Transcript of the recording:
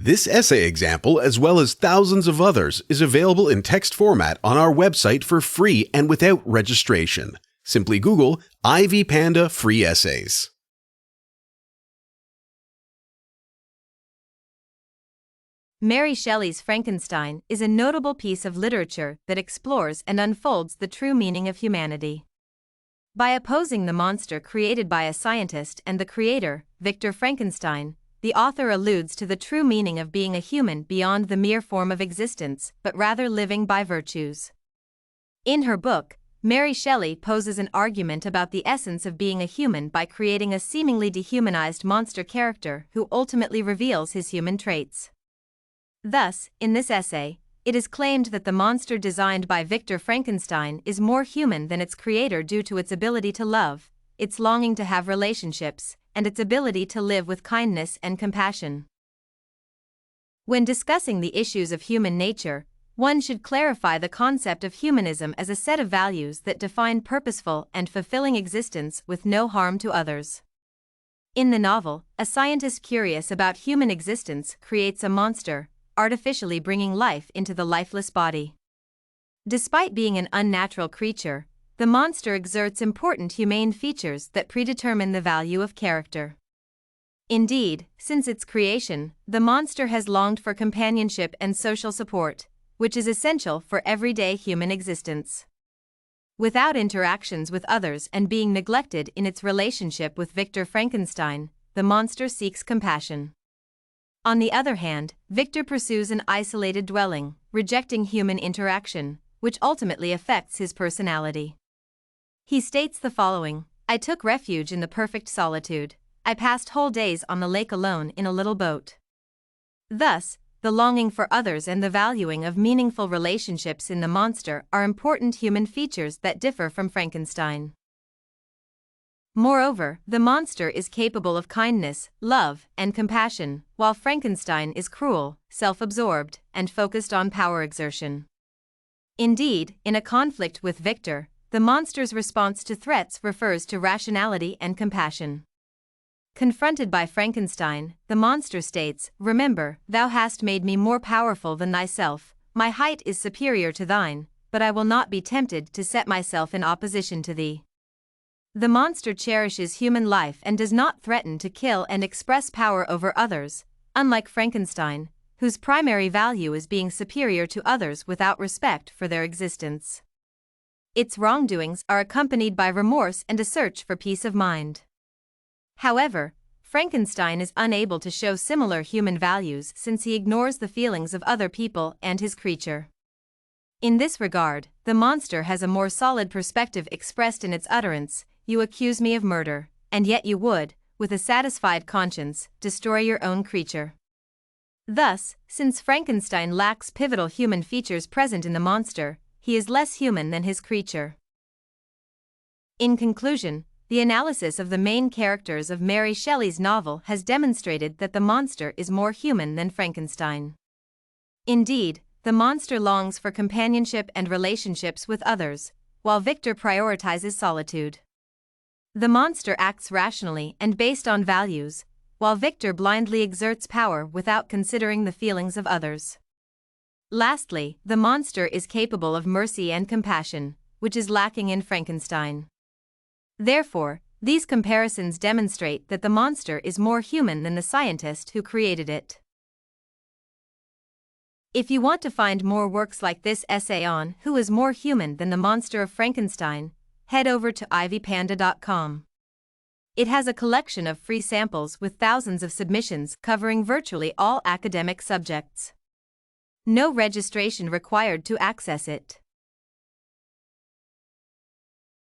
This essay example, as well as thousands of others, is available in text format on our website for free and without registration. Simply Google Ivy Panda Free Essays. Mary Shelley's Frankenstein is a notable piece of literature that explores and unfolds the true meaning of humanity. By opposing the monster created by a scientist and the creator, Victor Frankenstein, the author alludes to the true meaning of being a human beyond the mere form of existence, but rather living by virtues. In her book, Mary Shelley poses an argument about the essence of being a human by creating a seemingly dehumanized monster character who ultimately reveals his human traits. Thus, in this essay, it is claimed that the monster designed by Victor Frankenstein is more human than its creator due to its ability to love, its longing to have relationships, and its ability to live with kindness and compassion. When discussing the issues of human nature, one should clarify the concept of humanism as a set of values that define purposeful and fulfilling existence with no harm to others. In the novel, a scientist curious about human existence creates a monster, artificially bringing life into the lifeless body. Despite being an unnatural creature, the monster exerts important humane features that predetermine the value of character. Indeed, since its creation, the monster has longed for companionship and social support, which is essential for everyday human existence. Without interactions with others and being neglected in its relationship with Victor Frankenstein, the monster seeks compassion. On the other hand, Victor pursues an isolated dwelling, rejecting human interaction, which ultimately affects his personality. He states the following: "I took refuge in the perfect solitude. I passed whole days on the lake alone in a little boat." Thus, the longing for others and the valuing of meaningful relationships in the monster are important human features that differ from Frankenstein. Moreover, the monster is capable of kindness, love, and compassion, while Frankenstein is cruel, self-absorbed, and focused on power exertion. Indeed, in a conflict with Victor, the monster's response to threats refers to rationality and compassion. Confronted by Frankenstein, the monster states, "Remember, thou hast made me more powerful than thyself, my height is superior to thine, but I will not be tempted to set myself in opposition to thee." The monster cherishes human life and does not threaten to kill and express power over others, unlike Frankenstein, whose primary value is being superior to others without respect for their existence. Its wrongdoings are accompanied by remorse and a search for peace of mind. However, Frankenstein is unable to show similar human values since he ignores the feelings of other people and his creature. In this regard, the monster has a more solid perspective expressed in its utterance: "You accuse me of murder, and yet you would, with a satisfied conscience, destroy your own creature." Thus, since Frankenstein lacks pivotal human features present in the monster, he is less human than his creature. In conclusion, the analysis of the main characters of Mary Shelley's novel has demonstrated that the monster is more human than Frankenstein. Indeed, the monster longs for companionship and relationships with others, while Victor prioritizes solitude. The monster acts rationally and based on values, while Victor blindly exerts power without considering the feelings of others. Lastly, the monster is capable of mercy and compassion, which is lacking in Frankenstein. Therefore, these comparisons demonstrate that the monster is more human than the scientist who created it. If you want to find more works like this essay on who is more human than the monster of Frankenstein, head over to ivypanda.com. It has a collection of free samples with thousands of submissions covering virtually all academic subjects. No registration required to access it.